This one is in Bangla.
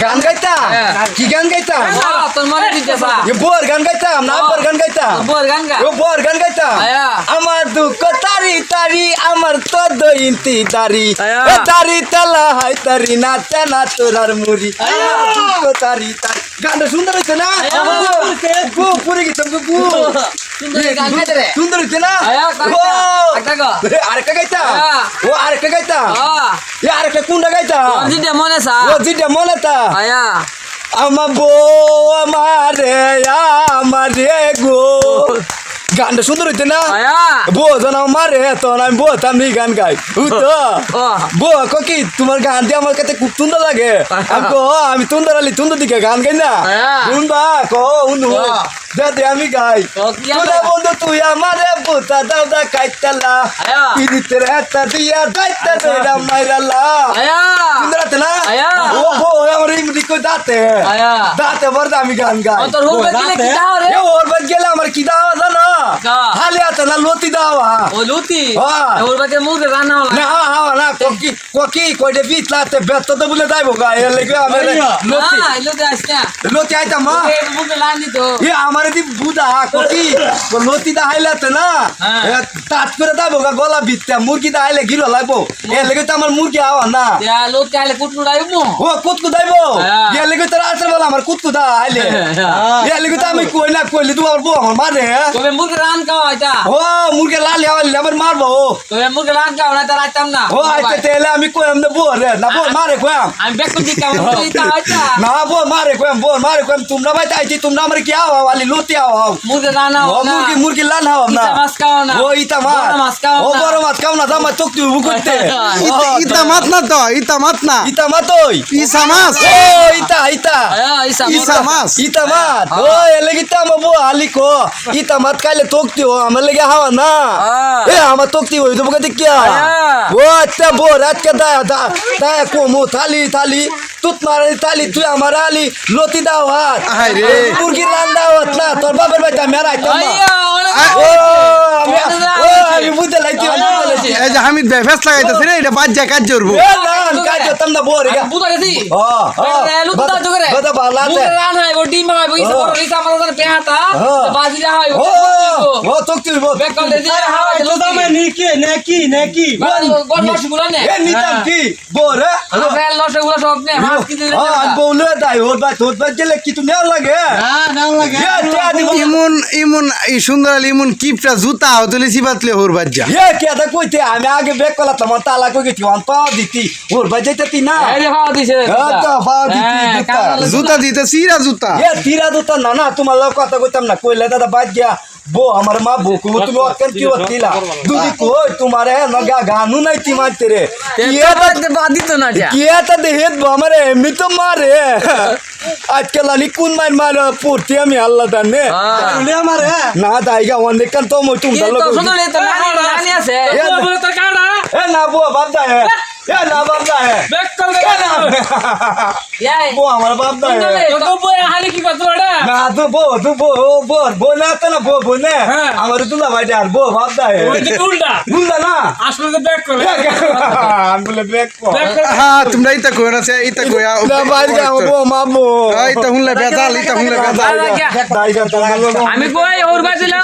গান গাইতাম কি গান গাইতাম তোর মনে দিতেছা বোর গান গাইতাম না বোর গান গাইতাম বোর গান গা বোর গান গাইতাম আমার দুঃখ তারি তারি আমার তো দইন্তি দাড়ি তারি তালা হাই তারি নাচে না তোরার মুড়ি দুঃখ তারি তারি গানটা সুন্দর হয়েছে না গো পুরে গেছিলাম গো সুন্দর হয়েছে না আরেকটা গাইতাম ও আরেকটা গাইতাম আরেকটা কোনটা গাইতাম মনে সা ও যেটা মনে তা আমার বউ আমারে গো গানটা সুন্দর হইতে না বউ যখন মারে তখন আমি বউ আমি গান গাই বুঝতো বউ কি তোমার গান দিয়ে আমার কাছে খুব সুন্দর লাগে আমি তুন্দর আলি তুন্দর দিকে গান গাই না শুনবা দে আমি গাই তোরা বন্ধু তুই আমারে বুতা দাও দা কাইতালা পিরিতের হাতটা দিয়া দাইতা দইরা মাইরালা সুন্দর আছে না ও বউ আমার ইমরি কই দাতে দাতে বড় আমি গান গাই তোর হোক গেলে কি দাও রে ওর বাদ গেলে আমার কি দাও জানো খালি আছে না লতি দাওয়া ও লতি ওর বাদে মুখে গান না না না কোকি কইতে বিতলাতে বেত তো বলে যাইবো গা এর লাগি আমি লতি না লতি আসনা লতি আইতা মা এ মুখে লান দিত এ আমারে দি বুদা কোকি লতি দা হাইলাতে না তাত করে দাইবো গা গলা বিতটা মুরগি দা হাইলে গিলো লাগবো এর লাগি তো আমার মুরগি আওয়া না ইয়া লতি আইলে কুটু দাইবো ও কুতকু দাইবো এর লাগি তো রাতের বেলা আমার কুতকু দা হাইলে এর লাগি তো আমি কই না কইলে তো আমার বউ আমার মারে তবে মুখে রান খাও এটা ও মুরগি লাল হাওয়ালে আমার মারবো তবে মুখে রান খাও না তার আইতাম না ও আইতে তেলে আমি কইম না বউ রে না বউ মারে কইম আমি বেক করে দিতাম এটা আইতা না বউ মারে কইম তোমরা বাইতে আইতি তোমরা আমার কি আও আলি লতি আও মুখে রান ও খাও না মুরগি লাল হাও না ইতা মাছ খাও না ও ইতা মাছ খাও ও বড় মাছ খাও না জামা চোখ তুই করতে ইতা মাত না তো ইতা মাত না ইতা মাতই ইসা মাছ ও ইতা ইসা মাছ ইতা মাত ও এলে গিতা মো বউ আলি কো ইতা মাত খাইলে তোকতি ও আমার লাগে হাওয়া না এ আমার তোকতি হই দেবো কতে কি ও আচ্ছা বউ রাত কে দা কোমো থালি তুত মারি থালি তুই আমার আলি লতি দাও হাত হাই রে মুরগি রান দাও না তোর বাবার বাইটা মেরা আইতাম ও আমি বুঝতে লাইছি এই যে হামিদ ভাই ফেস লাগাইতেছে রে এটা বাদ যায় কাজ করবো এ না কাজ করতাম না বউ রে বুঝা গেছি লতি দাও জোরে কথা ভালো আছে মুখে রান হয় ও ডিম হয় বইছে বড় রিসা আমাদের পেহাতা বাজি যা হয় ও তোকতি বউ বেক করে দি হাওয়া লতি নেকি গন লসগুলা নে এ নিতাম কি বউ রে আমরা লসগুলা সব নে মাছ কিনে রে বউলে দাই ওর বাই গেলে কি তুমি লাগে ইমন এই সুন্দর আলী ইমন কিপটা জুতা হতলে সিবাতলে হোর বাজ্জা এ কেদা কইতে আমি আগে বেক কলা তোমার তালা কই গেছি অন পাও দিতি ওর বাই যাইতে না এই রে হাওয়া দিছে তো পাও দিতি জুতা দিতে সিরা জুতা এ তিরা দুতা না তোমার লোক কথা কইতাম না কইলে দাদা বাদ গিয়া বো আমার মা বকু তুমি অকেন কি হতিলা দুদি কই তোমারে নগা গানু নাই তি মারতে রে বাদি তো না যা কিয়াটা দেহেত আমারে এমনি তো মারে আজকাল আনি কোন মার পড়তে আমি আল্লাহ জানে না দাইগা অনেক কান তো মই তুমি তো শুনো রে তো নানি আছে বলে তো কাড়া এ না বো বাপ দা হে এ না বাপ দা হে বেক কর দে এই বো আমার বাপ দা হে তো বই হালি কি কত রে না তো বো না তো না বো নে আমার দুলা ভাই আর বো বাপ দা হে উল্টা না আসলে তো বেক কর আমি বলে বেক কর হ্যাঁ তোমরা ইতা কই না সে ইতা কই না বাইরে যাও বো মামু ইতা হুনলে বেজাল ইতা হুনলে বেজাল দাইগা তো আমি কই ওর বাজিলা